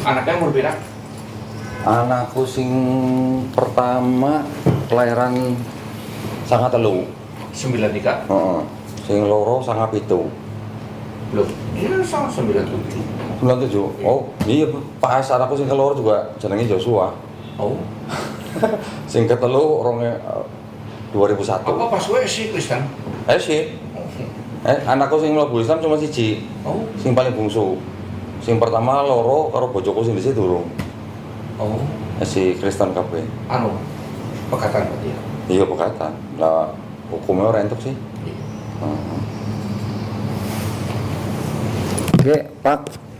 Anaknya umur pira? Anakku sing pertama kelahiran sangat telu. 93. Heeh. Sing loro sangat pitu. Loh, iya sama 97. 97. Oh, iya pas anakku sing keloro juga jenenge Joshua. Oh. Sing ketelu 2001. Apa pas gue sih Kristen? Sih. Anakku sing mlebu Islam cuma siji. Oh. Sing paling bungsu. Sing pertama loro karo bojoku sing dhisik durung. Oh. Si Kristen kabeh. Anu, pekatan berarti ya? Iya pekatan. Lah hukumnya ora entuk sih. Oke, Pak.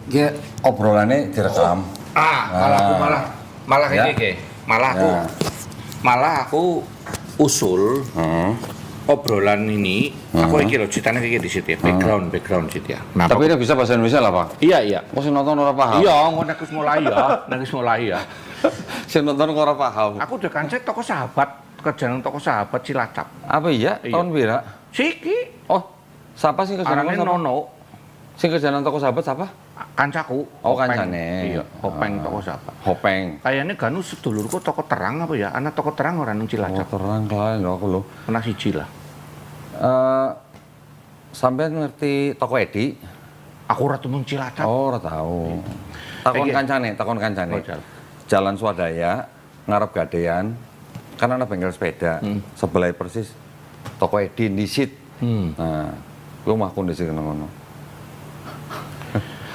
Oke, obrolannya direkam. Malah Ya. kayak malah aku usul obrolan ini. Aku iki lho ceritanya kayak di situ ya, background situ ya. Nah, Tapi ini bisa bahasa Indonesia lah, Pak. iya. Kok sing nonton ora paham? Iya, ngono nek wis mulai ya. Sing nonton kok ora paham. Aku udah kancet toko sahabat, kerjaan toko sahabat Cilacap. Apa iya? Iya. Tahun pira? Siki, Oh, siapa sih kerjaan arane siapa? Nono, Sing kerjaan toko sahabat siapa? kancaku. Oh, Hopeng. kancane. Iya, Hopeng toko sahabat. Hopeng. Kayaknya Ganu sedulurku toko terang apa ya? Anak toko terang orang nang Oh, Cilacap. terang kalian aku lho. Pernah siji lah. Sampean ngerti toko Edi? Aku ora tumung Cilacap. Oh, ora tahu. Takon kancane. Oh, jalan. Jalan Swadaya, ngarep gadean, kan ana bengkel sepeda. Sebelah persis toko Edi disit. Nah, lu mahku di sini ngono.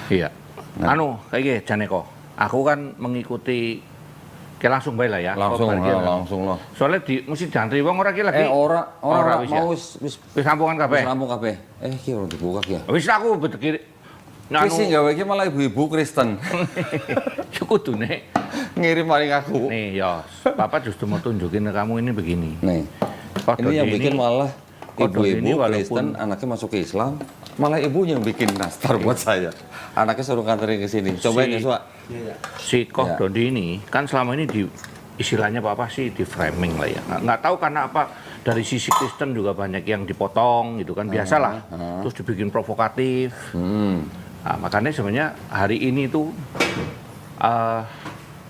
Iya. Nah. Anu, kayak gini, Janeko. Aku kan mengikuti, kayak langsung baik lah ya. Langsung Kebagian. langsung loh. Soalnya mesti diantri wong ora ki lagi. Ora wis ya? mau wis Wis rampungan kabeh. rampung kabeh. Iki ora dibuka ya. Wis aku bedeki Iki sing gawe iki malah ibu-ibu Kristen. kudune. Ngirim paling aku. Nih, ya, Papa justru mau tunjukin ke kamu ini begini. Nih. Kodok Ini yang bikin malah kodok ini ibu-ibu walaupun- Kristen anaknya masuk ke Islam, malah ibunya yang bikin nastar buat saya. Anaknya suruh kanterin ke sini. Cobain ya, Suak. Si Koh Ya. Dodi ini kan selama ini istilahnya Papa sih di framing lah ya. Nggak tahu karena apa, dari sisi Kristen juga banyak yang dipotong gitu kan, biasalah. Terus dibikin provokatif. Nah, makanya sebenarnya hari ini tuh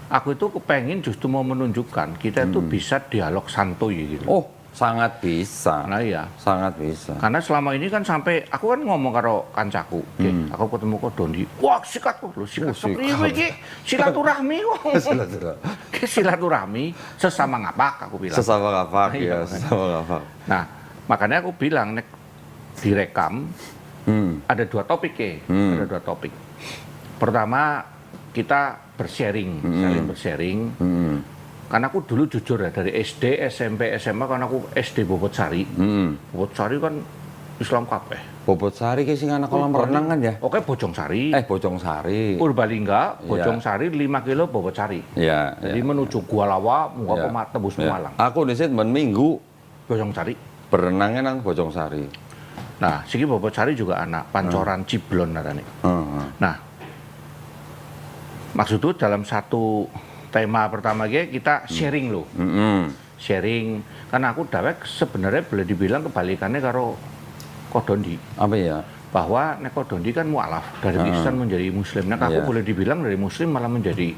aku itu kepengen justru mau menunjukkan kita itu bisa dialog santuy gitu. Oh, sangat bisa. Nah iya. Sangat bisa. Karena selama ini kan sampai aku kan ngomong karo kancaku, aku ketemu kok Dondi. Wah, sikat kok lho, sikat. Kepriwe iki? Silaturahmi kok. Silaturahmi sesama ngapak aku bilang. Sesama ngapak Iya, ya, sesama ngapak. Nah, makanya aku bilang nek direkam ada dua topik ya. Ada dua topik. Pertama, kita bersharing, saling bersharing. Karena aku dulu jujur ya, dari SD, SMP, SMA kan aku SD Bobotsari. Bobotsari kan Islam kabeh. Bobotsari ki sing anak kolam renang kan ya? Oke, Bojongsari. Bojongsari. Purbalingga, Bojongsari 5 kilo Bobotsari. Iya. Jadi menuju Gua Lawa, Ya. tembus Ya. Pemalang. Aku di sini minggu Bojongsari. berenangnya nang Bojongsari. Nah, siki Bobotsari juga anak Pancoran Ciblon narane. Nah, maksudku dalam satu tema pertama kita sharing loh. Sharing, karena aku dawek sebenarnya boleh dibilang kebalikannya karo Kodondi. Apa ya? Bahwa nek Kodondi kan mualaf, dari Kristen menjadi Muslim. Nah, aku Iya. boleh dibilang dari Muslim malah menjadi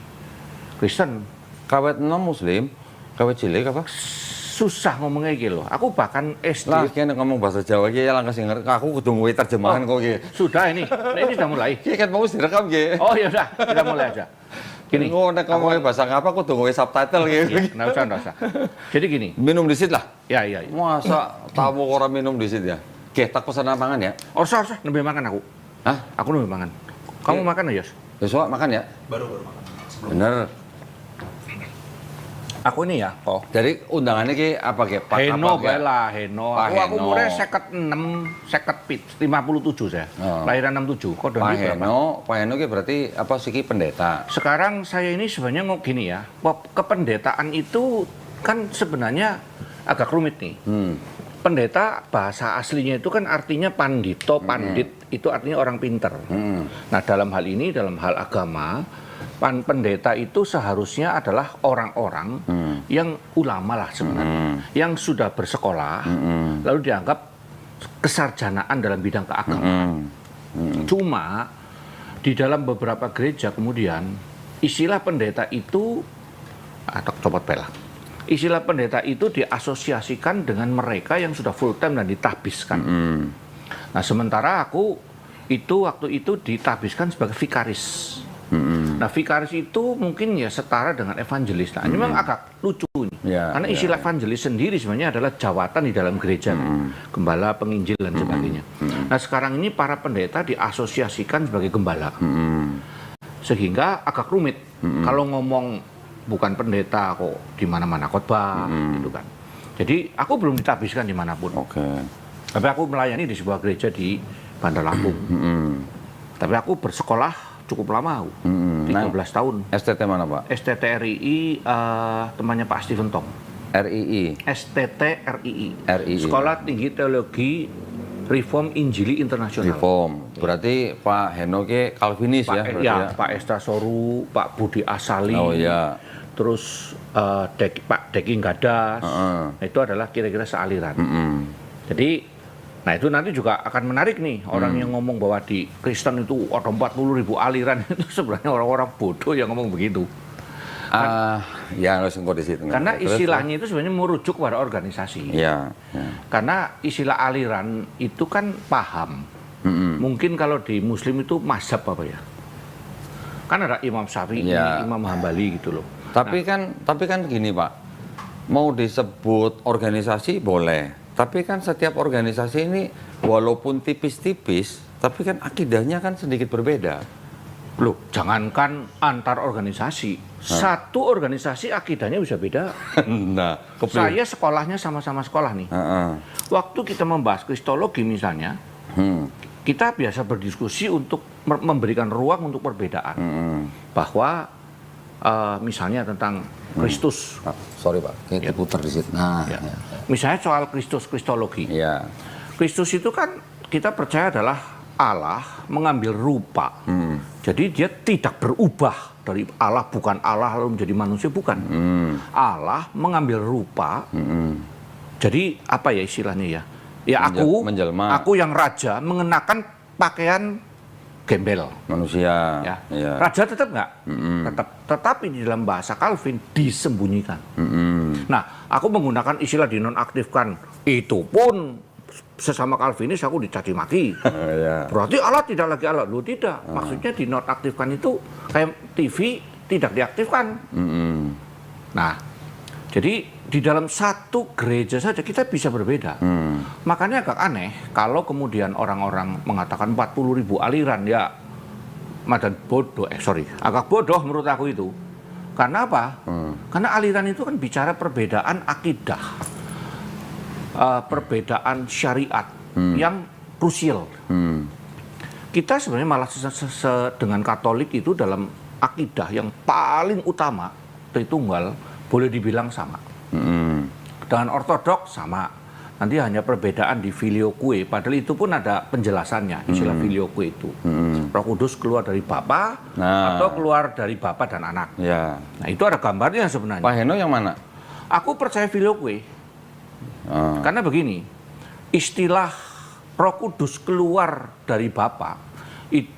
Kristen. Kawet non Muslim, kawet cilik apa? Susah ngomongnya gitu loh. Aku bahkan SD. Lah, kene ngomong bahasa Jawa ki ya langsung ngerti. Aku kudu ngwe terjemahan kok ki. Sudah ini. Nah, ini sudah mulai. Ki kan mau direkam ki. Oh ya udah, kita mulai aja. Gini. Nek ngomongnya bahasa ngapa kudu ngwe subtitle ki. Nggak usah. Jadi gini. Minum disit lah. Ya. Masa tamu orang minum disit ya? Oke, tak pesan mangan ya? Orsa, nembe makan aku. Hah? Aku nembe makan. Kamu makan ya, Yos? Besok makan ya? Baru makan. Bener. Aku ini ya, kok. Dari undangannya ki apa ki? Heno apa, Ki? bae lah, Heno. Pak Aku Heno. umurnya 56, 57 saya. Oh. Lahiran 67. Kok Pak Dondi berapa? Pak Heno ki berarti apa sih ki pendeta? Sekarang saya ini sebenarnya gini ya, kependetaan itu kan sebenarnya agak rumit nih. Pendeta bahasa aslinya itu kan artinya pandito, pandit itu artinya orang pinter. Nah dalam hal ini, dalam hal agama, pendeta itu seharusnya adalah orang-orang yang ulama lah sebenarnya, yang sudah bersekolah, lalu dianggap kesarjanaan dalam bidang keagamaan. Cuma di dalam beberapa gereja kemudian istilah pendeta itu atau copot bel. Istilah pendeta itu diasosiasikan dengan mereka yang sudah full time dan ditahbiskan. Nah, sementara aku itu waktu itu ditahbiskan sebagai vikaris. Nah, vikaris itu mungkin ya setara dengan evangelis. Nah, ini memang agak lucu nih. Karena istilah evangelis sendiri sebenarnya adalah jawatan di dalam gereja, gembala, penginjil dan sebagainya. Nah, sekarang ini para pendeta diasosiasikan sebagai gembala. Sehingga agak rumit. Kalau ngomong bukan pendeta kok di mana-mana khotbah gitu kan. Jadi aku belum ditahbiskan dimanapun. Tapi aku melayani di sebuah gereja di Bandar Lampung. Tapi aku bersekolah cukup lama, 13 tahun. STT mana, Pak? STT RII, temannya Pak Steven Tong. RII? STT RII. RII. Sekolah Tinggi Teologi Reform Injili Internasional. Reform. Berarti Pak Heno ke Calvinis ya? Ya, Pak Esta Soru, Pak Budi Asali. Oh iya. Terus Pak Deking Gadas. Itu adalah kira-kira sealiran. Jadi, nah itu nanti juga akan menarik nih, orang yang ngomong bahwa di Kristen itu ada 40.000 aliran, itu sebenarnya orang-orang bodoh yang ngomong begitu. Ya harus di situ. Karena istilahnya itu sebenarnya merujuk pada organisasi. Karena istilah aliran itu kan paham. Mungkin kalau di Muslim itu mazhab apa ya? Kan ada Imam Syafi'i, Imam Hambali gitu loh. Tapi kan gini Pak, mau disebut organisasi boleh. Tapi kan setiap organisasi ini walaupun tipis-tipis, tapi kan akidahnya kan sedikit berbeda. Loh, jangankan antar organisasi, satu organisasi akidahnya bisa beda. Nah, saya sekolahnya sama-sama sekolah nih. Waktu kita membahas kristologi misalnya, kita biasa berdiskusi untuk memberikan ruang untuk perbedaan. Bahwa misalnya tentang Kristus. Sorry Pak, kayak diputar di situ. Misalnya soal Kristus, kristologi. Kristus itu kan kita percaya adalah Allah mengambil rupa. Jadi dia tidak berubah dari Allah, bukan Allah lalu menjadi manusia, bukan. Allah mengambil rupa. Jadi apa ya istilahnya ya? Ya aku yang raja mengenakan pakaian gembel manusia. Raja tetap nggak? Tetap. Tetapi di dalam bahasa Calvin disembunyikan. Nah, aku menggunakan istilah dinonaktifkan. Itu pun sesama Calvinis aku dicaci maki. Berarti Allah tidak lagi Allah. Loh tidak. Maksudnya dinonaktifkan itu kayak TV tidak diaktifkan. Nah, jadi di dalam satu gereja saja kita bisa berbeda. Makanya agak aneh kalau kemudian orang-orang mengatakan 40.000 aliran, ya madan bodoh, agak bodoh menurut aku itu. Karena apa? Karena aliran itu kan bicara perbedaan akidah, perbedaan syariat yang krusial. Kita sebenarnya malah dengan Katolik itu dalam akidah yang paling utama, Tritunggal, boleh dibilang sama. Dengan Ortodoks sama. Nanti hanya perbedaan di filioque, padahal itu pun ada penjelasannya, istilah filioque itu. Roh Kudus keluar dari Bapa atau keluar dari Bapa dan Anak. Nah, itu ada gambarnya sebenarnya. Pak Heno yang mana? Aku percaya filioque. Karena begini, istilah Roh Kudus keluar dari Bapa,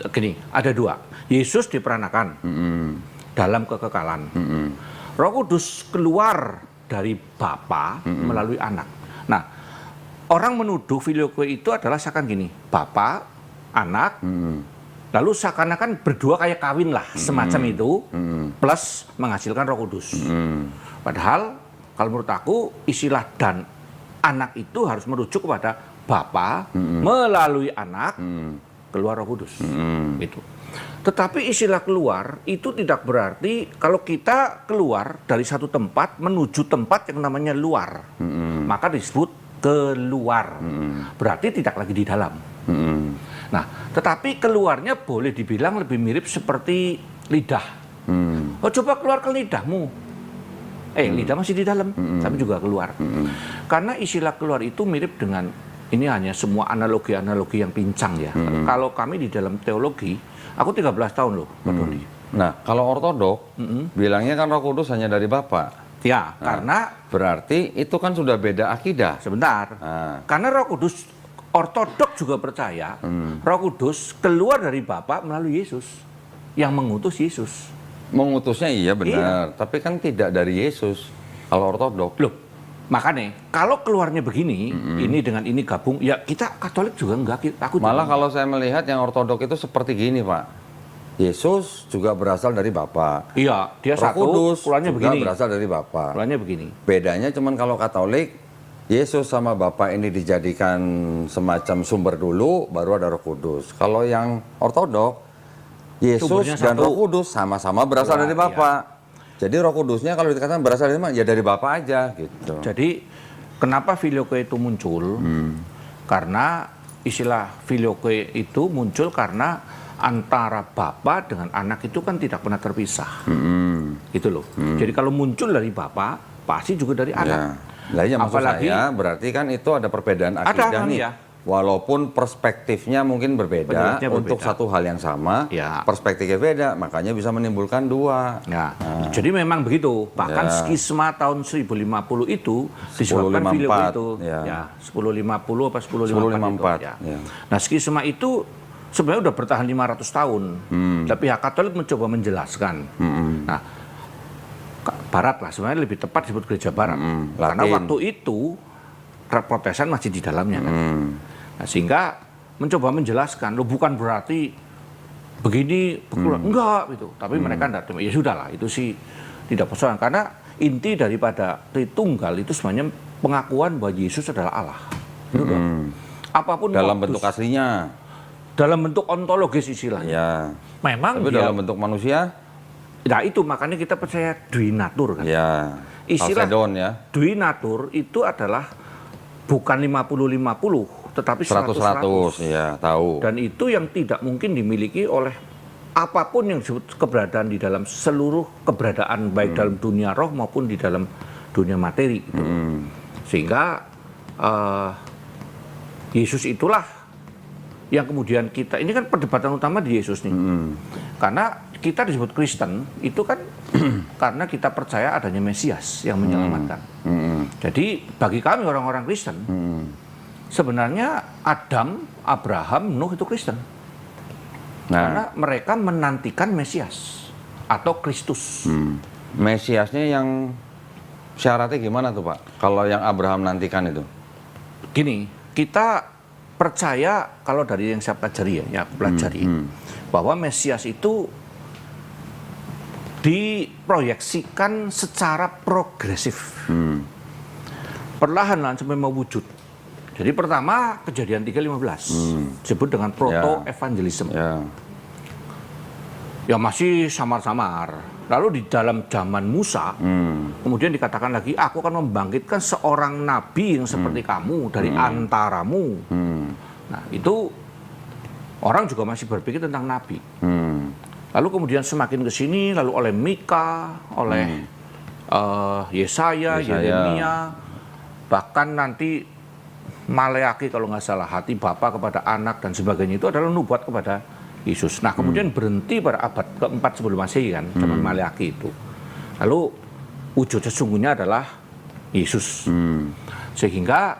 gini, ada dua. Yesus diperanakan dalam kekekalan. Roh Kudus keluar dari Bapa melalui Anak. Nah, orang menuduh filioque itu adalah seakan gini, Bapa, Anak, lalu seakan-akan berdua kayak kawin lah, semacam itu, plus menghasilkan Roh Kudus. Padahal kalau menurut aku istilah dan Anak itu harus merujuk kepada Bapa melalui Anak keluar Roh Kudus. Itu. Tetapi istilah keluar itu tidak berarti kalau kita keluar dari satu tempat menuju tempat yang namanya luar, maka disebut keluar. Berarti tidak lagi di dalam. Nah, tetapi keluarnya boleh dibilang lebih mirip seperti lidah. Oh, coba keluar ke lidahmu. Lidah masih di dalam, tapi juga keluar. Karena istilah keluar itu mirip dengan, ini hanya semua analogi-analogi yang pincang ya. Kalau kami di dalam teologi, aku 13 tahun loh, Pak Dodi. Nah, kalau Ortodok, bilangnya kan Roh Kudus hanya dari Bapa. Ya, karena berarti itu kan sudah beda akidah. Sebentar. Karena Roh Kudus, Ortodok juga percaya Roh Kudus keluar dari Bapa melalui Yesus, yang mengutus Yesus. Mengutusnya iya benar, tapi kan tidak dari Yesus. Kalau ortodok. Loh, makanya kalau keluarnya begini, ini dengan ini gabung, ya kita Katolik juga enggak. Aku Malah juga kalau saya melihat yang ortodok itu seperti gini, Pak. Yesus juga berasal dari Bapa. iya, dia Roh satu, Kudus keluarnya juga begini. berasal dari Bapa. Keluarnya begini. Bedanya cuman kalau Katolik, Yesus sama Bapa ini dijadikan semacam sumber dulu, baru ada Roh Kudus. Kalau yang ortodok, Yesus Sumbernya dan satu. Roh Kudus sama-sama berasal Ya, dari Bapa. Jadi Roh Kudusnya kalau dikatakan berasal dari mana? Ya dari Bapa aja gitu. Jadi kenapa filioque itu muncul? Karena istilah filioque itu muncul karena antara Bapa dengan anak itu kan tidak pernah terpisah. Gitu loh. Jadi kalau muncul dari Bapa, pasti juga dari anak. Ya. Lah ya maksud Apalagi- saya berarti kan itu ada perbedaan akidah nih. ya. Walaupun perspektifnya mungkin berbeda Perspektifnya untuk berbeda. satu hal yang sama, Ya. perspektifnya beda, makanya bisa menimbulkan dua. Nah, jadi memang begitu. Bahkan Ya. skisma tahun 1050 itu disebabkan 1054, filioque itu. ya. Ya, 1050 apa 1054 itu. 1054, Ya. ya. Nah, skisma itu sebenarnya udah bertahan 500 tahun. Tapi pihak Katolik mencoba menjelaskan. Nah, Barat lah, sebenarnya lebih tepat disebut gereja Barat. Karena Latin. waktu itu Protesan masih di dalamnya kan. Nah, sehingga mencoba menjelaskan, lo bukan berarti begini, enggak gitu. Tapi mereka enggak, ya sudahlah, itu sih tidak persoalan. Karena inti daripada Tritunggal itu sebenarnya pengakuan bahwa Yesus adalah Allah. Gitu kan. Apapun Dalam modus, bentuk aslinya, dalam bentuk ontologis istilahnya. ya. Memang Tapi dia, dalam bentuk manusia, nah itu makanya kita percaya duinatur kan. ya. Istilah Chalcedon ya, duinatur itu adalah bukan 50-50, tetapi 100-100, 100-100. ya tahu. Dan itu yang tidak mungkin dimiliki oleh apapun yang disebut keberadaan di dalam seluruh keberadaan, baik dalam dunia roh maupun di dalam dunia materi. Gitu. Sehingga Yesus itulah yang kemudian kita, ini kan perdebatan utama di Yesus nih. Karena kita disebut Kristen, itu kan karena kita percaya adanya Mesias yang menyelamatkan. Jadi bagi kami orang-orang Kristen, sebenarnya Adam, Abraham, Nuh itu Kristen. Nah, Karena mereka menantikan Mesias atau Kristus. Mesiasnya yang syaratnya gimana tuh Pak? Kalau yang Abraham nantikan itu? Gini, kita percaya kalau dari yang saya pelajari ya aku pelajari, bahwa Mesias itu diproyeksikan secara progresif. Perlahan-lahan sampai mewujud. Jadi pertama kejadian 3:15 disebut dengan proto-evangelism. Ya. Ya masih samar-samar. Lalu di dalam zaman Musa, kemudian dikatakan lagi, aku akan membangkitkan seorang nabi yang seperti kamu dari antaramu. Nah itu orang juga masih berpikir tentang nabi. Lalu kemudian semakin ke sini, lalu oleh Mika, oleh Yesaya, Yeremia, bahkan nanti Maleaki kalau nggak salah, hati Bapa kepada anak dan sebagainya itu adalah nubuat kepada Yesus. Nah kemudian berhenti pada abad keempat sebelum Masehi kan, zaman Maleaki itu. Lalu wujud sesungguhnya adalah Yesus. Sehingga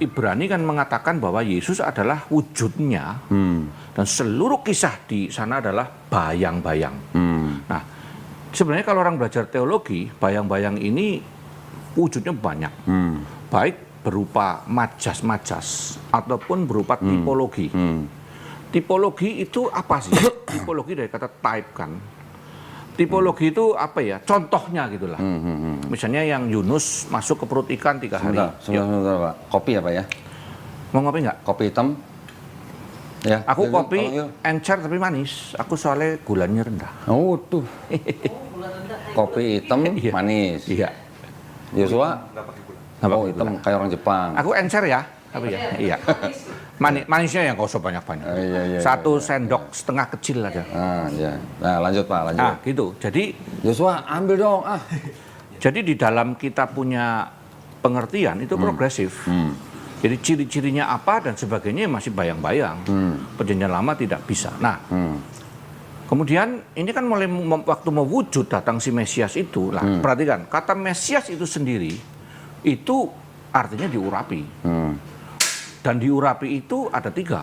Ibrani kan mengatakan bahwa Yesus adalah wujudnya dan seluruh kisah di sana adalah bayang-bayang. Nah sebenarnya kalau orang belajar teologi, bayang-bayang ini wujudnya banyak. Baik berupa majas-majas ataupun berupa tipologi. Tipologi itu apa sih? Tipologi dari kata type kan. Tipologi itu apa ya? Contohnya gitulah. Misalnya yang Yunus masuk ke perut ikan 3 hari. Sebentar, Pak. Kopi apa ya? Mau ngopi nggak? Kopi hitam. Ya. Aku yuk, kopi yuk. encer tapi manis. Aku soalnya gulanya rendah. Oh, tuh. Kopi hitam Iya. manis. Iya. Yosua? Nggak Oh, pakai hitam gula. kayak orang Jepang. Aku encer ya. Tapi ya. Iya. Manisnya yang gak usah banyak-banyak. Iya, 1 sendok setengah kecil aja. Ah, ya. Nah, lanjut Pak, lanjut. Nah, gitu. Jadi Yosua, ambil dong. di dalam kita punya pengertian itu progresif. Jadi ciri-cirinya apa dan sebagainya masih bayang-bayang. Perjanjian lama tidak bisa. Nah, kemudian ini kan mulai waktu mewujud datang si Mesias itu. Lah, perhatikan, kata Mesias itu sendiri itu artinya diurapi. Dan diurapi itu ada 3.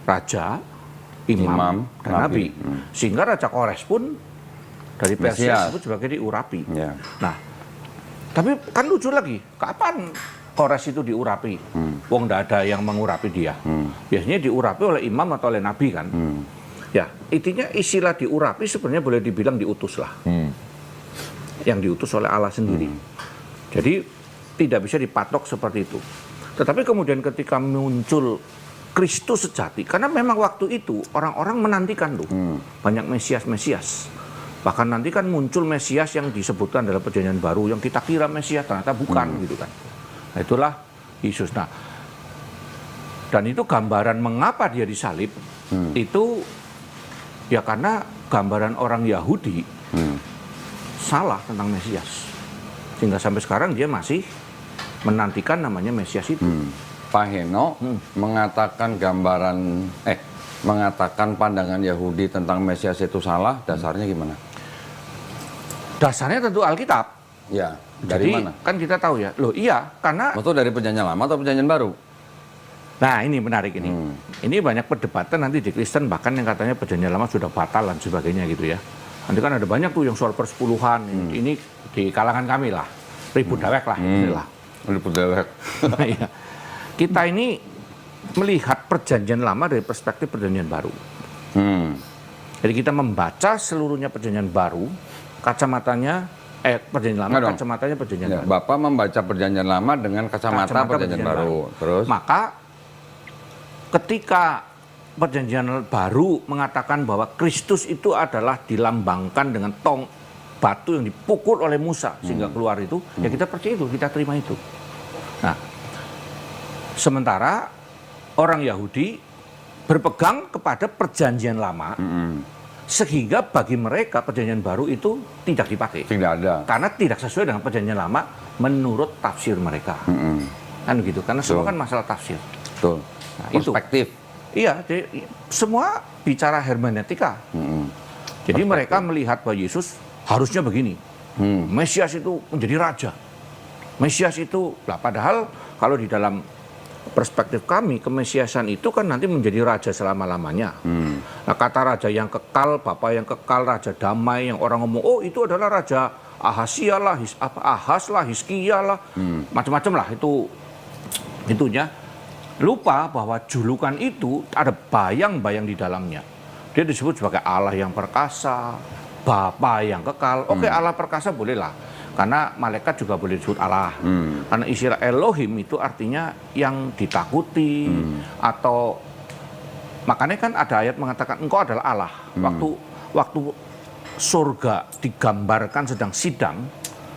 Raja, imam, dan nabi. nabi. Sehingga Raja Kores pun dari Persia Mesias. disebut sebagai diurapi. Ya. Nah, tapi kan lucu lagi, kapan Kores itu diurapi? Wong nggak ada yang mengurapi dia. Biasanya diurapi oleh imam atau oleh nabi kan. Ya, intinya istilah diurapi sebenarnya boleh dibilang diutus lah. Yang diutus oleh Allah sendiri. Jadi tidak bisa dipatok seperti itu. Tetapi kemudian ketika muncul Kristus sejati, karena memang waktu itu orang-orang menantikan tuh banyak Mesias. Bahkan nanti kan muncul Mesias yang disebutkan dalam Perjanjian Baru, yang kita kira Mesias ternyata bukan gitu kan. Nah, itulah Yesus. Nah, dan itu gambaran mengapa dia disalib itu ya karena gambaran orang Yahudi salah tentang Mesias. Sehingga sampai sekarang dia masih menantikan namanya Mesias itu. Pak Heno mengatakan mengatakan pandangan Yahudi tentang Mesias itu salah, dasarnya gimana? Dasarnya tentu Alkitab. Ya, dari Jadi, mana? kan kita tahu ya, loh iya, karena... Betul dari Perjanjian Lama atau Perjanjian Baru? Nah ini menarik ini. Ini banyak perdebatan nanti di Kristen, bahkan yang katanya Perjanjian Lama sudah batal dan sebagainya gitu ya. Nanti kan ada banyak tuh yang soal persepuluhan, ini di kalangan kami lah, ribut dewek lah. Inilah. Ribut dewek. Nah, iya. Kita ini melihat Perjanjian Lama dari perspektif Perjanjian Baru. Jadi kita membaca seluruhnya Perjanjian Baru, kacamatanya Perjanjian Lama, kacamatanya Perjanjian Ya, Baru. Bapak membaca Perjanjian Lama dengan kacamata Perjanjian Baru. Terus? Maka ketika Perjanjian Baru mengatakan bahwa Kristus itu adalah dilambangkan dengan tong batu yang dipukul oleh Musa sehingga keluar itu, ya kita percaya itu, kita terima itu. Nah, sementara orang Yahudi berpegang kepada Perjanjian Lama, sehingga bagi mereka Perjanjian Baru itu tidak dipakai. Tidak ada. Karena tidak sesuai dengan Perjanjian Lama menurut tafsir mereka. Kan begitu, karena semua kan masalah tafsir. Betul. Nah, itu. Perspektif. Iya, jadi semua bicara hermeneutika. Jadi mereka melihat bahwa Yesus harusnya begini. Mesias itu menjadi raja. Mesias itu, lah padahal kalau di dalam perspektif kami, kemesiasan itu kan nanti menjadi raja selama-lamanya. Nah, kata raja yang kekal, Bapa yang kekal, raja damai, yang orang ngomong, oh itu adalah raja Ahasia lah, Ahas lah, Hizkia lah, macam-macam lah itu itunya. Lupa bahwa julukan itu ada bayang-bayang di dalamnya. Dia disebut sebagai Allah yang perkasa, Bapa yang kekal. Oke, Allah perkasa bolehlah. Karena malaikat juga boleh disebut Allah. Karena istilah Elohim itu artinya yang ditakuti atau makanya kan ada ayat mengatakan engkau adalah Allah. Waktu surga digambarkan sedang sidang,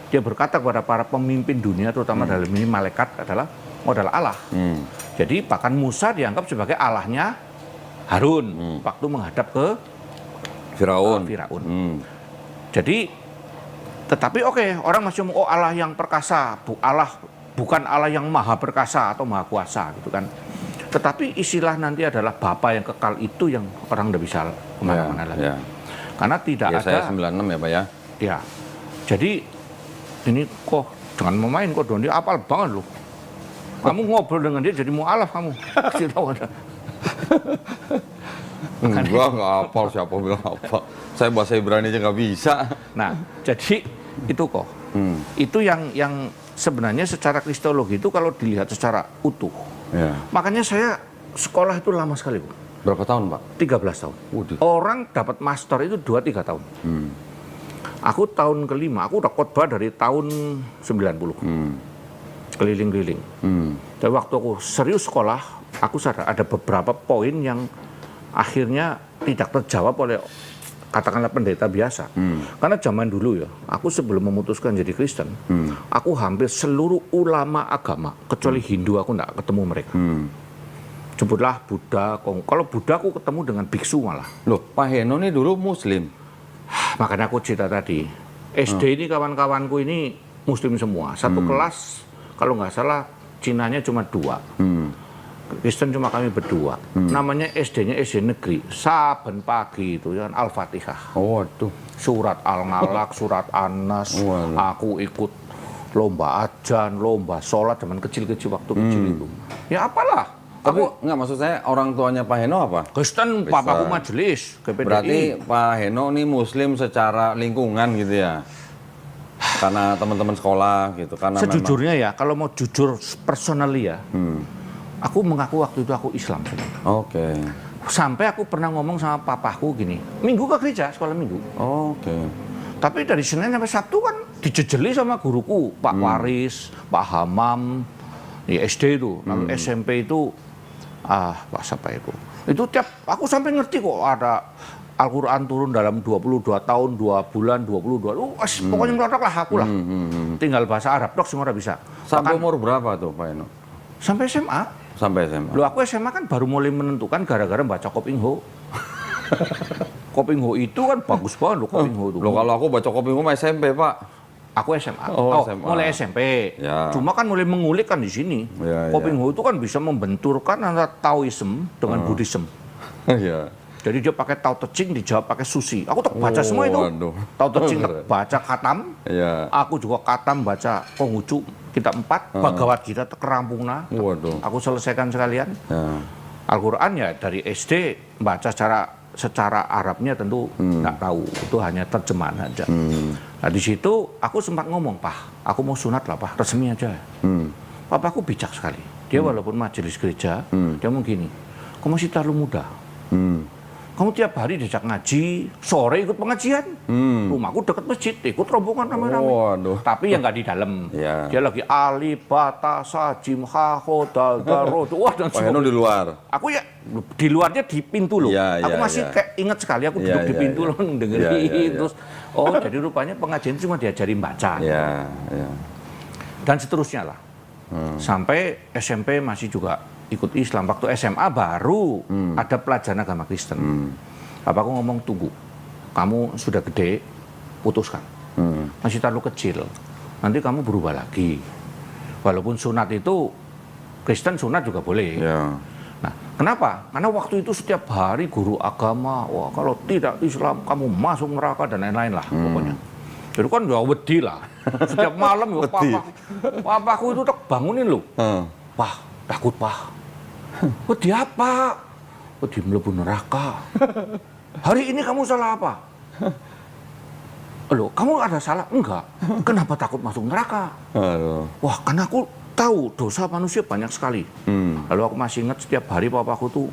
dia berkata kepada para pemimpin dunia terutama dalam ini malaikat adalah Allah. Jadi bahkan Musa dianggap sebagai Allahnya Harun waktu menghadap ke Firaun. Jadi tetapi oke, orang masih ngomong, oh Allah yang perkasa, Allah bukan Allah yang maha perkasa atau maha kuasa gitu kan. Tetapi istilah nanti adalah Bapa yang kekal itu yang orang udah bisa kemana-mana lagi. Karena tidak ada. Saya 96 ya Pak ya. Ya, jadi ini kok jangan memain kok Doni, apal banget loh. Kamu ngobrol dengan dia jadi mualaf kamu. Kasih tahu ada. Enggak hafal, siapa bilang hafal. Saya bahasa Ibrani aja nggak bisa. Nah, jadi itu kok. Itu yang sebenarnya secara kristologi itu kalau dilihat secara utuh. Ya. Makanya saya sekolah itu lama sekali, Bu. Berapa tahun Pak? 13 tahun. Waduh. Orang dapat master itu 2-3 tahun. Aku tahun kelima, aku udah khotbah dari tahun 90. Keliling-keliling. Dan waktu aku serius sekolah, aku sadar ada beberapa poin yang akhirnya tidak terjawab oleh katakanlah pendeta biasa. Karena zaman dulu ya, aku sebelum memutuskan jadi Kristen, aku hampir seluruh ulama agama, kecuali Hindu aku nggak ketemu mereka. Sebutlah Buddha, kalau Buddha aku ketemu dengan biksu malah. Loh, Pak Heno ini dulu Muslim. Makanya aku cerita tadi, SD ini kawan-kawanku ini Muslim semua. Satu kelas, kalau nggak salah, Cinanya cuma 2. Kristen cuma kami berdua. Namanya SD-nya SD negeri. Saben pagi itu kan Al-Fatihah. Oh, waduh. Surat Al-Nalak, surat An-Nas. Aku ikut lomba ajan, lomba sholat zaman kecil-kecil waktu kecil itu. Ya apalah. Tapi nggak, maksud saya orang tuanya Pak Heno apa? Kristen, Kristen. papaku majelis, GPDI. Berarti Pak Heno ini Muslim secara lingkungan gitu ya? Karena teman-teman sekolah gitu, karena Sejujurnya ya, kalau mau jujur personally ya, aku mengaku waktu itu aku Islam. Oke. Sampai aku pernah ngomong sama papaku gini, minggu ke gereja, sekolah minggu. Oke. Tapi dari Senin sampai Sabtu kan dijejeli sama guruku, Pak Waris, Pak Hamam, di SD itu, lalu SMP itu, Pak siapa itu? Itu tiap, aku sampai ngerti kok ada Al-Quran turun dalam 22 tahun, 2 bulan, 22. Pokoknya ngelotok lah aku lah. Tinggal bahasa Arab, dok semua udah bisa. Sampai Bahkan, umur berapa tuh Pak Heno? sampai SMA. Sampai SMA. Loh aku SMA kan baru mulai menentukan gara-gara baca Kopingho. Kopingho itu kan bagus banget loh Kopingho itu. Loh kalau aku baca kopi mah SMP Pak. Aku SMA. Oh, SMA. Mulai SMP. Ya. Cuma kan mulai mengulik kan di sini. Ya, Kopingho itu kan bisa membenturkan antara Taoism dengan Buddhism. Iya. Jadi dia pakai Tao Te Ching dijawab pakai Susi. Aku tak baca semua itu. Waduh. Tao Te Ching tak baca Katam. Iya. Aku juga Katam baca Konghucu kitab 4. Bhagavad Gita Kerampungna. Waduh. Aku selesaikan sekalian. Ya. Al-Quran ya dari SD baca secara Arabnya tentu nggak tahu. Itu hanya terjemahan aja. Nah di situ aku sempat ngomong, Pak, aku mau sunat lah Pak, resmi aja. Papaku bijak sekali. Dia walaupun majelis gereja, dia ngomong gini, kamu masih terlalu muda. Kamu tiap hari diajak ngaji, sore ikut pengajian. Rumahku dekat masjid, ikut rombongan rame-rame. Waduh. Tapi yang nggak di dalam. Ya. Dia lagi alif, bata, sajim, ha, ho, dal, dal, ro. Wah, dan Pak Heno di luar. aku ya di luarnya di pintu loh. Ya, Aku ya, masih ya. kayak ingat sekali aku Ya, duduk di ya, pintu ya. loh dengerin Ya, ya, ya. terus jadi rupanya pengajian cuma diajarin baca Ya, ya. dan seterusnya lah. Sampai SMP masih juga ikut Islam. Waktu SMA baru ada pelajaran agama Kristen. Papaku ngomong tunggu, kamu sudah gede, putuskan. Masih terlalu kecil, nanti kamu berubah lagi. Walaupun sunat itu Kristen sunat juga boleh. Ya. Nah, kenapa? Karena waktu itu setiap hari guru agama, wah kalau tidak Islam kamu masuk neraka dan lain-lain lah pokoknya. Jadi kan ya wedi lah. Setiap malam ya papaku itu tak bangunin loh. Wah, takut Pak. Wedi apa? Wedi mlebu neraka. Hari ini kamu salah apa? Loh, kamu ada salah? Enggak. Kenapa takut masuk neraka? Aduh. Wah, karena aku tahu dosa manusia banyak sekali. Lalu aku masih ingat setiap hari papaku tuh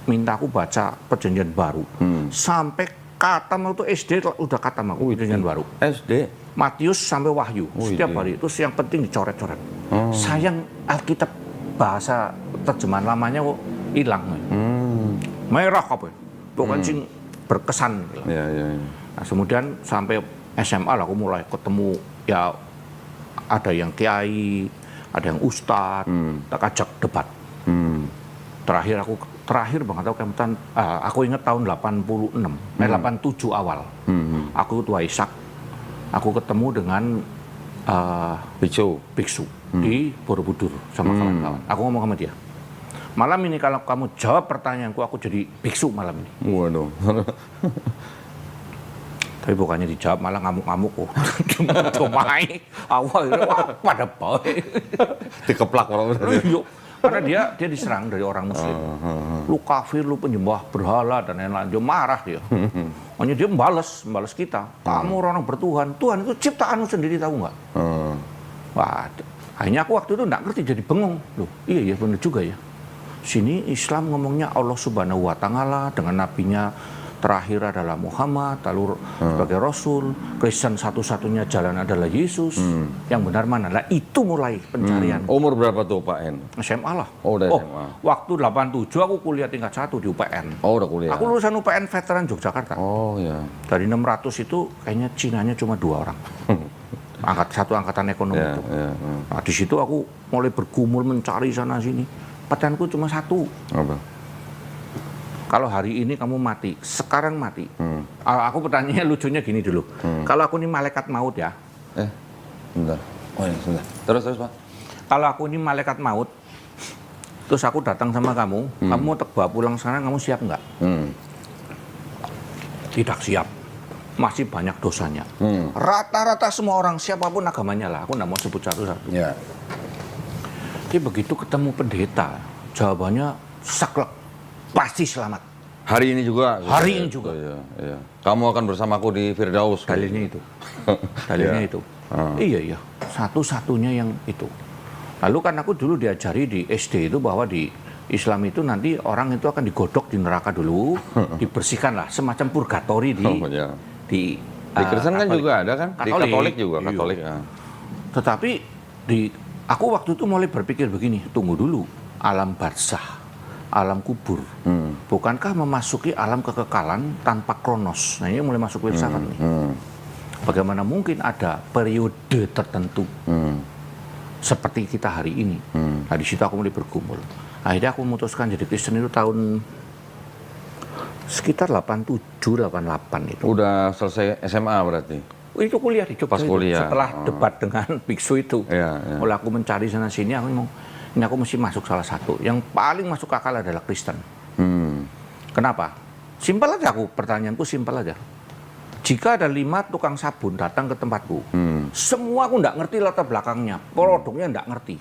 minta aku baca perjanjian baru. Sampai katam itu SD udah katam aku perjanjian baru. SD. Matius sampai Wahyu setiap hari. Itu yang penting dicoret-coret. Sayang Alkitab bahasa terjemahan lamanya kok hilang. Merah apa? Pokoknya sing berkesan. Ya, ya, ya. Nah, kemudian sampai SMA lah aku mulai ketemu ya ada yang kiai, ada yang ustadz, tak ajak debat. Terakhir banget aku ingat tahun 86, 87 awal. Aku ke Waisak, aku ketemu dengan biksu di Borobudur sama kawan-kawan. Aku ngomong sama dia, malam ini kalau kamu jawab pertanyaanku, aku jadi biksu malam ini. Waduh. Tapi bukannya dijawab malah ngamuk-ngamuk kok. Domai awal wah pada baik. Dikeplak orang Yuk, karena dia diserang dari orang muslim. Lu kafir, lu penyembah berhala dan lain-lain. Dia marah dia. Hanya dia membalas kita. Kamu orang bertuhan. Tuhan itu ciptaanmu sendiri, tahu nggak? Wah, akhirnya aku waktu itu nggak ngerti, jadi bengong. Loh, iya benar juga ya. Sini Islam ngomongnya Allah Subhanahu wa Ta'ala, dengan nabinya terakhir adalah Muhammad, lalu sebagai Rasul. Kristen satu-satunya jalan adalah Yesus. Yang benar mana? Nah, itu mulai pencarian. Umur berapa tuh Pak Hen? SMA lah. Oh, udah SMA. Waktu 87 aku kuliah tingkat 1 di UPN. Oh, udah kuliah. Aku lulusan UPN Veteran Yogyakarta. Oh, ya. Dari 600 itu kayaknya Cinanya cuma 2 orang. Satu angkatan ekonomi Ya, itu. ya, ya. Nah, di situ aku mulai bergumul mencari sana sini. Pertanyaanku cuma satu. Apa? Kalau hari ini kamu mati, sekarang mati. Aku pertanyaannya lucunya gini dulu. Kalau aku ini malaikat maut ya. Bentar. Oh ya, sudah. Terus Pak. Kalau aku ini malaikat maut, terus aku datang sama kamu, kamu mau bawa pulang sekarang, kamu siap nggak? Tidak siap. Masih banyak dosanya. Rata-rata semua orang, siapapun agamanya lah. Aku nggak mau sebut satu-satu. Ya. Tapi begitu ketemu pendeta, Jawabannya saklek, pasti selamat. Hari ini juga. Hari ini juga. Iya, iya. Kamu akan bersamaku di Firdaus. Dalilnya itu. Dalilnya itu. Iya, iya. Satu-satunya yang itu. Lalu kan aku dulu diajari di SD itu bahwa di Islam itu nanti orang itu akan digodok di neraka dulu, dibersihkan lah, semacam purgatori di Kristen kan juga ada kan? Di Katolik juga, iya. Katolik. Tetapi aku waktu itu mulai berpikir begini, tunggu dulu, alam barzah, alam kubur, bukankah memasuki alam kekekalan tanpa kronos? Nah ini mulai masuk filsafat nih. Bagaimana mungkin ada periode tertentu seperti kita hari ini? Nah di situ aku mulai bergumul. Akhirnya aku memutuskan jadi Kristen itu tahun sekitar 87, 88 itu. Udah selesai SMA berarti? Itu kuliah di Jogja. Pas kuliah. Setelah debat dengan biksu itu. Iya. Oleh aku mencari sana sini, aku ngomong, ini aku mesti masuk salah satu. Yang paling masuk akal adalah Kristen. Kenapa? Simpel aja pertanyaanku simpel aja. Jika ada 5 tukang sabun datang ke tempatku, semua aku nggak ngerti latar belakangnya, produknya nggak ngerti.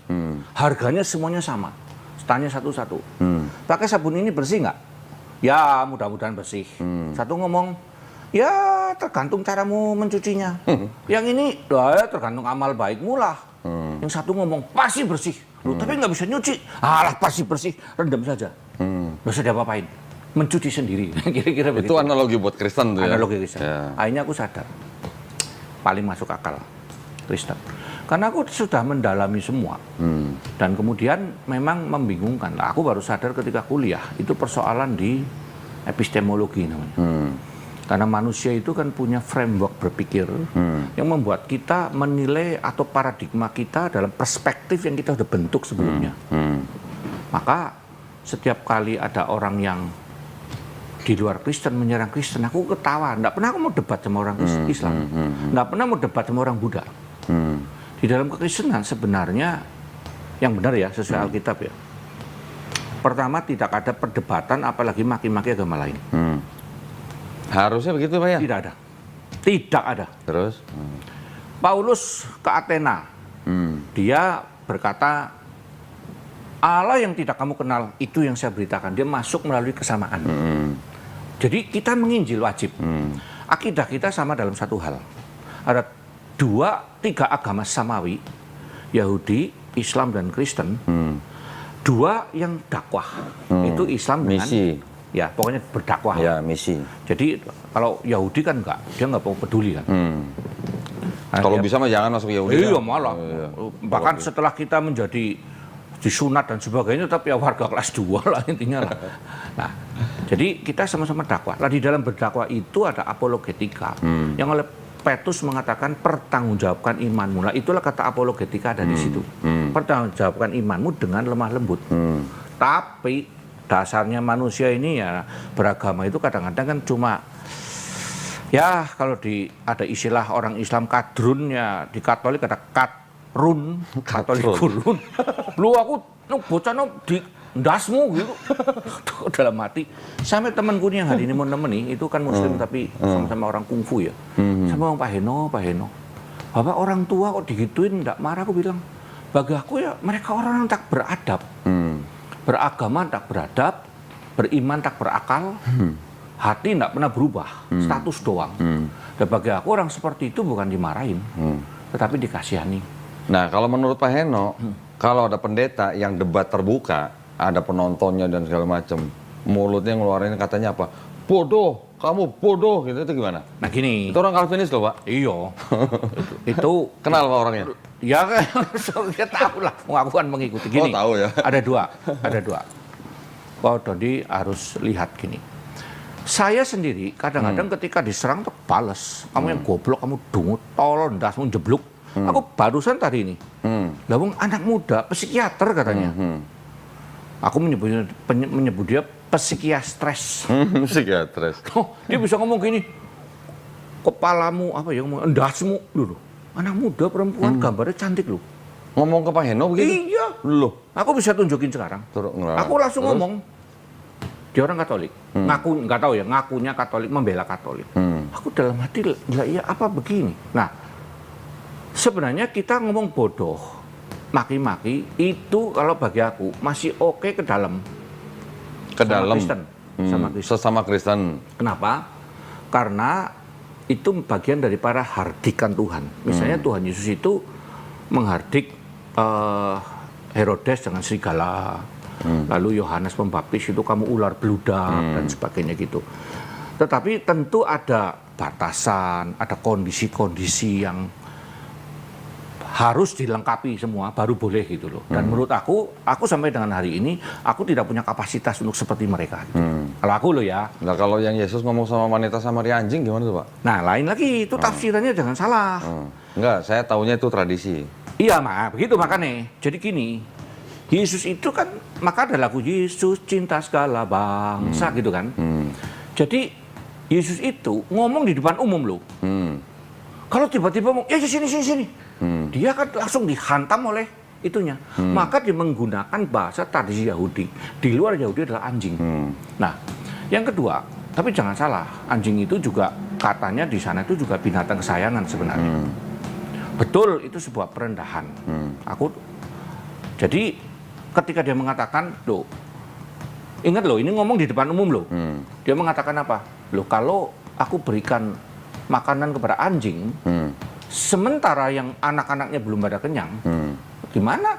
Harganya semuanya sama. Tanya satu-satu. Pakai sabun ini bersih nggak? Ya mudah-mudahan bersih. Satu ngomong, ya tergantung caramu mencucinya. Yang ini, ya tergantung amal baikmu lah. Yang satu ngomong, pasti bersih. Loh, tapi nggak bisa nyuci. Alah pasti bersih, rendam saja. Nggak usah diapa-apain. Mencuci sendiri. Kira-kira begitu. Itu analogi buat Kristen tuh ya? Analogi Kristen. Ya. Akhirnya aku sadar, paling masuk akal Kristen. Karena aku sudah mendalami semua. Dan kemudian memang membingungkan. Nah, aku baru sadar ketika kuliah, itu persoalan di epistemologi namanya. Karena manusia itu kan punya framework berpikir yang membuat kita menilai atau paradigma kita dalam perspektif yang kita sudah bentuk sebelumnya. Maka setiap kali ada orang yang di luar Kristen menyerang Kristen, aku ketawa. Nggak pernah aku mau debat sama orang Islam. Nggak pernah mau debat sama orang Buddha. Di dalam kekristenan sebenarnya yang benar ya sesuai Alkitab ya. Pertama tidak ada perdebatan apalagi maki-maki agama lain. Harusnya begitu Pak ya? Tidak ada. Tidak ada. Terus? Paulus ke Athena. Dia berkata, Allah yang tidak kamu kenal itu yang saya beritakan. Dia masuk melalui kesamaan. Jadi kita menginjil wajib. Akidah kita sama dalam satu hal. Ada 2-3 agama samawi, Yahudi, Islam dan Kristen. 2 yang dakwah, itu Islam dengan misi. Ya pokoknya berdakwah. Ya misi. Jadi kalau Yahudi kan enggak, dia nggak mau peduli kan. Nah, kalau bisa mah jangan masuk Yahudi. Iya kan? malah. Bahkan setelah kita menjadi disunat dan sebagainya, tapi ya warga kelas 2 lah intinya lah. Nah, jadi kita sama-sama dakwah. Nah di dalam berdakwah itu ada apologetika yang oleh Petrus mengatakan pertanggungjawabkan imanmu. Nah itulah kata apologetika ada di situ. Pertanggungjawabkan imanmu dengan lemah lembut. Tapi dasarnya manusia ini ya beragama itu kadang-kadang kan cuma ya kalau ada istilah orang Islam kadrun ya di Katolik ada katrun, Katolik kurun. Lu aku bocah di ndasmu gitu. Dalam hati. Sampai temanku yang hari ini mau nemeni itu kan muslim tapi sama-sama orang kungfu ya. Sama Pak Heno. Bapak orang tua kok digituin enggak marah, aku bilang. Bagi aku ya mereka orang yang tak beradab. Beragama tak beradab, beriman tak berakal. Hati enggak pernah berubah, status doang. Dan bagi aku orang seperti itu bukan dimarahin, tetapi dikasihani. Nah, kalau menurut Pak Heno, kalau ada pendeta yang debat terbuka, ada penontonnya dan segala macam, mulutnya ngeluarin katanya apa? Bodoh, kamu bodoh, gitu, itu gimana? Nah gini. Itu orang Calvinis loh, Pak. Iya. itu kenal Pak orangnya? Ya kan, dia tahu lah. Aku kan mengikuti gini. Oh tahu ya. Ada dua. Pak Dondi harus lihat gini. Saya sendiri kadang-kadang ketika diserang tuh bales. Kamu yang goblok, kamu dungut, tolol, ndasmu jeblok. Aku barusan tadi ini. Lah wong anak muda, psikiater katanya. Aku menyebut dia psikiatres. Psikiatres. Oh, dia bisa ngomong gini. Kepalamu apa ya ngomong ndasmu dulu. Anak muda perempuan gambarnya cantik loh. Ngomong ke Pak Heno begitu? Iya. Loh. Aku bisa tunjukin sekarang. Aku langsung ngomong. Dia orang Katolik. Ngaku nggak tahu ya, ngakunya Katolik, membela Katolik. Aku dalam hati, lah iya apa begini? Nah, sebenarnya kita ngomong bodoh maki-maki itu kalau bagi aku masih oke ke dalam. Ke dalam. Kristen. Sama Kristen. Sesama Kristen. Kenapa? Karena itu bagian daripada hardikan Tuhan. Misalnya Tuhan Yesus itu menghardik Herodes dengan serigala. Lalu Yohanes Pembaptis itu kamu ular beludak dan sebagainya gitu. Tetapi tentu ada batasan, ada kondisi-kondisi yang harus dilengkapi semua baru boleh gitu loh. Dan menurut aku sampai dengan hari ini aku tidak punya kapasitas untuk seperti mereka. Gitu. Kalau aku loh ya. Nah kalau yang Yesus ngomong sama wanita Samaria anjing gimana tuh Pak? Nah lain lagi itu tafsirannya jangan salah. Enggak, saya taunya itu tradisi. Iya begitu makanya. Jadi gini, Yesus itu kan maka ada lagu Yesus cinta segala bangsa gitu kan. Jadi Yesus itu ngomong di depan umum loh. Kalau tiba-tiba ngomong, ya sini. Dia kan langsung dihantam oleh itunya. Maka dia menggunakan bahasa tradisi Yahudi. Di luar Yahudi adalah anjing. Nah, yang kedua, tapi jangan salah, anjing itu juga katanya di sana itu juga binatang kesayangan sebenarnya. Betul, itu sebuah perendahan. Jadi ketika dia mengatakan, loh, ingat loh, ini ngomong di depan umum loh. Dia mengatakan apa? Loh, kalau aku berikan makanan kepada anjing, sementara yang anak-anaknya belum pada kenyang, gimana?